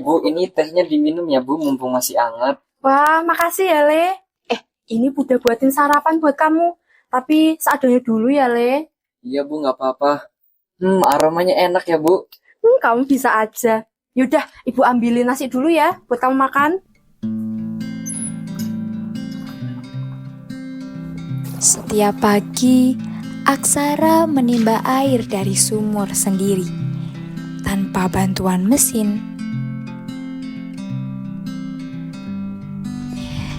Bu, ini tehnya diminum ya Bu, mumpung masih hangat. Wah, makasih ya, Le. Ini udah buatin sarapan buat kamu. Tapi seadanya dulu ya, Le. Iya Bu, nggak apa-apa. Aromanya enak ya Bu. Kamu bisa aja. Yaudah, Ibu ambilin nasi dulu ya, buat kamu makan. Setiap pagi, Aksara menimba air dari sumur sendiri, tanpa bantuan mesin.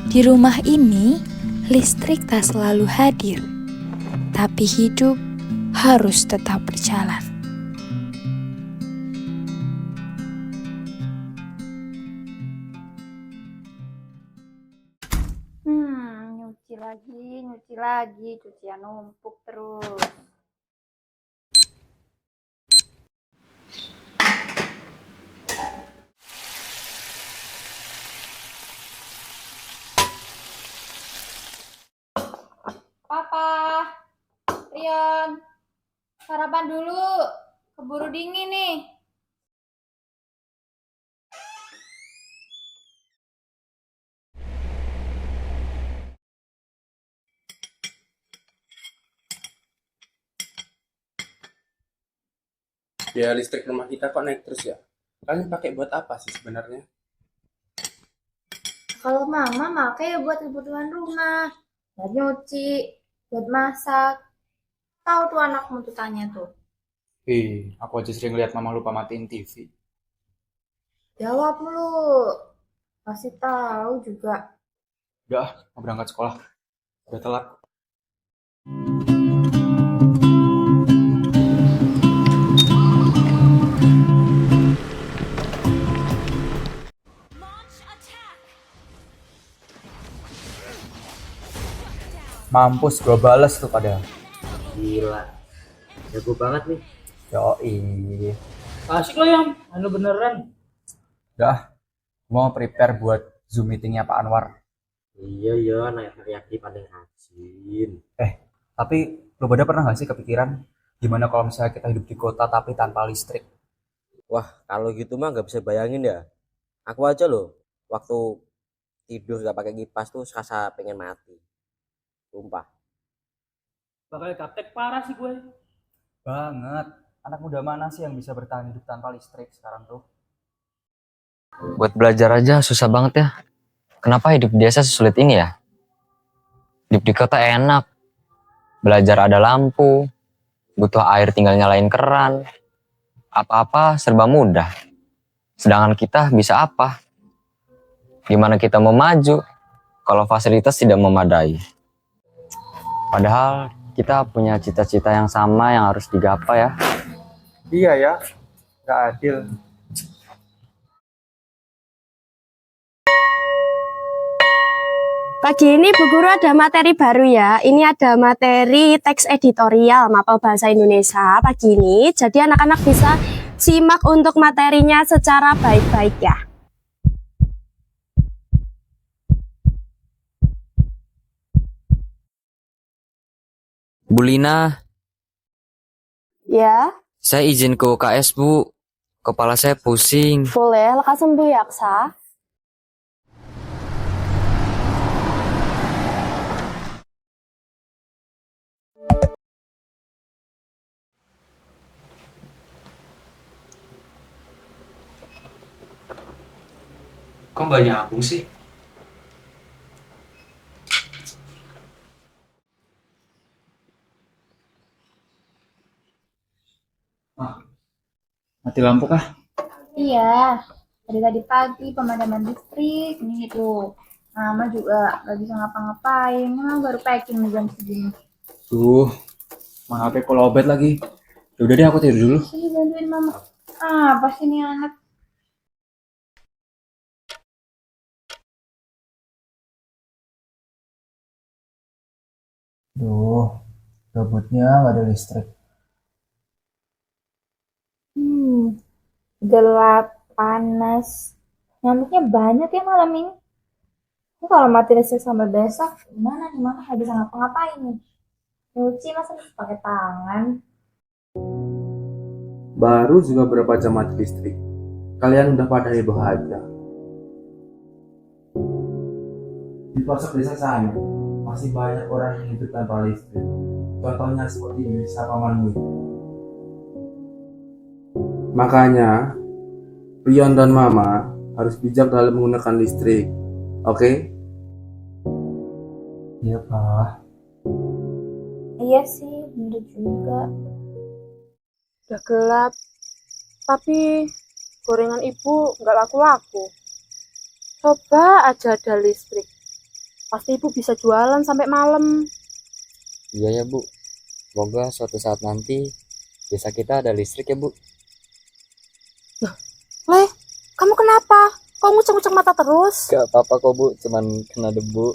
Di rumah ini, listrik tak selalu hadir, tapi hidup harus tetap berjalan. Nyuci lagi, cucian numpuk terus. Papa, Rion, sarapan dulu, keburu dingin nih. Biaya listrik rumah kita kok naik terus ya? Kalian pakai buat apa sih sebenarnya? Kalau mama pakai ya buat kebutuhan rumah, buat nyuci, buat masak. Tahu tuh anakmu tuh tanya tuh. Aku aja sering lihat mama lupa matiin TV. Jawab mulu. Pasti tahu juga. Udah, mau berangkat sekolah. Udah telat. Mampus, gue bales tuh padahal. Gila, jago banget nih. Yoi. Asik lo yang, anu beneran. Udah, mau prepare buat Zoom meetingnya Pak Anwar. Iya, anak yakin paling rajin. Tapi lo pada pernah gak sih kepikiran gimana kalau misalnya kita hidup di kota tapi tanpa listrik? Wah, kalau gitu mah nggak bisa bayangin ya. Aku aja loh, waktu tidur nggak pakai kipas tuh rasa pengen mati. Sumpah. Bakal gaptek parah sih gue. Banget. Anak muda mana sih yang bisa bertahan hidup tanpa listrik sekarang tuh? Buat belajar aja susah banget ya. Kenapa hidup di desa sesulit ini ya? Hidup di kota enak. Belajar ada lampu. Butuh air tinggal nyalain keran. Apa-apa serba mudah. Sedangkan kita bisa apa? Gimana kita mau maju kalau fasilitas tidak memadai? Padahal kita punya cita-cita yang sama yang harus digapai ya. Iya ya, gak adil. Pagi ini Bu Guru ada materi baru ya. Ini ada materi teks editorial mapel bahasa Indonesia pagi ini. Jadi anak-anak bisa simak untuk materinya secara baik-baik ya. Bu Lina, Ya, saya izin ke UKS Bu. Kepala saya pusing. boleh. Lekas sembuh ya, Aksa. Kok nggak nyambung sih? Mati lampu kah? Iya, tadi pagi pemadaman listrik ini tuh. Mama juga gak bisa ngapa-ngapain. Mama baru packing nih jam segini. Mana HP kalau lowbat lagi. Ya udah deh, aku tidur dulu. Sini bantuin mama. Apa sih nih anak? Duh, gabutnya nggak ada listrik. Gelap, panas. Nyamuknya banyak ya malam ini. Ini kalau mati listrik sampai besok, gimana nih mama gak bisa ngapa-ngapain nih? Nyuci masa bisa pakai tangan? Baru juga berapa jam mati listrik? kalian udah pada heboh aja. Di pelosok desa saya masih banyak orang yang hidup tanpa listrik. Contohnya seperti di desa pamanmu. Makanya Rion dan Mama harus bijak dalam menggunakan listrik. Oke? Iya, Pak. Iya sih, bener juga. Udah gelap, tapi gorengan ibu nggak laku-laku. Coba aja ada listrik, pasti ibu bisa jualan sampai malam. Iya ya Bu, semoga suatu saat nanti desa kita ada listrik ya Bu. Leh, kamu kenapa? Kok ngucek-ngucek mata terus? Gak apa-apa kok Bu, cuman kena debu.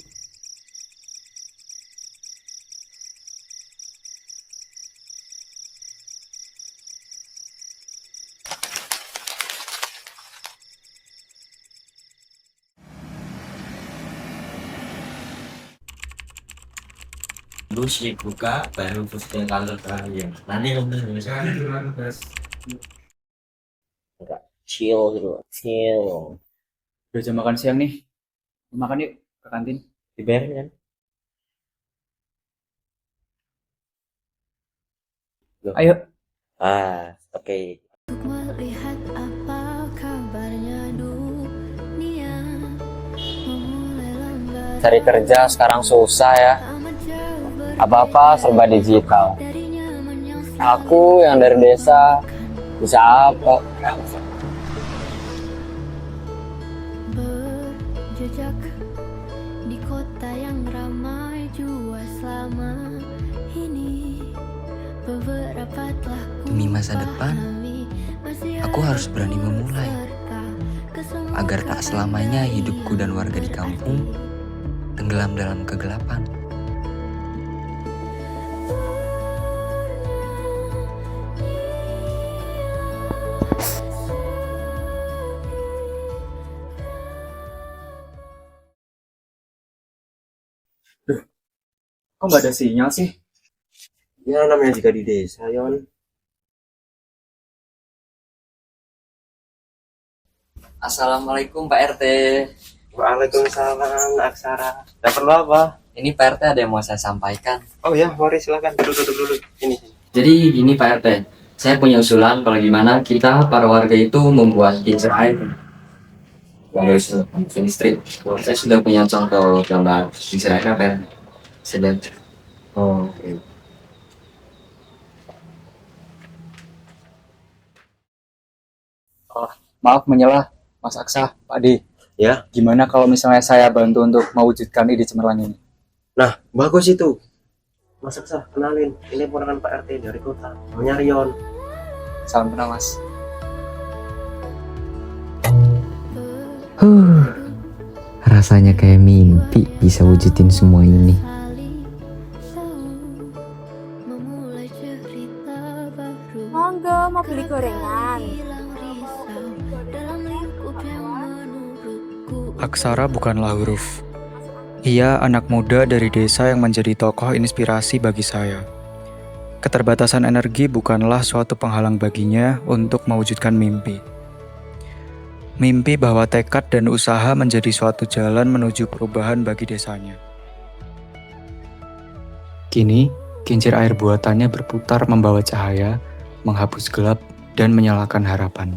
Terus dibuka baru terus kalau terakhir nanti Enggak chill gitu, chill. Udah jam makan siang nih. Makan yuk ke kantin. Dibayarin kan? Loh. Ayo. Oke. Melihat apa kabarnya dunia memulai lambat. Cari kerja sekarang susah ya. Apa-apa serba digital. Aku yang dari desa bisa apa? Berjejak di kota yang ramai jua selama ini. Beberapa telah Demi masa depan, aku harus berani memulai agar tak selamanya hidupku dan warga di kampung tenggelam dalam kegelapan. Kok nggak ada sinyal sih? Ya namanya juga di desa, Yon. Assalamualaikum Pak RT. Waalaikumsalam, Aksara. Ada perlu apa? Ini Pak RT ada yang mau saya sampaikan. Oh ya, mari silakan duduk dulu. Ini. Jadi gini Pak RT, saya punya usulan kalau gimana kita para warga itu membuat kincir air. Listrik. Saya sudah punya contoh gambar kincir air apa ya? Sedang. Oh, oke. Maaf menyelah, Mas Aksa, Pak D. Ya. Gimana kalau misalnya saya bantu untuk mewujudkan ide cemerlang ini? Nah, bagus itu. Mas Aksa, kenalin. Ini ponakan Pak RT dari kota. Namanya Rion. Salam kenal, Mas. Rasanya kayak mimpi bisa wujudin semua ini. Monggo, mau beli gorengan. Aksara bukanlah huruf. Ia anak muda dari desa yang menjadi tokoh inspirasi bagi saya. Keterbatasan energi bukanlah suatu penghalang baginya untuk mewujudkan mimpi. Mimpi bahwa tekad dan usaha menjadi suatu jalan menuju perubahan bagi desanya. Kini, kincir air buatannya berputar membawa cahaya, menghapus gelap, dan menyalakan harapan.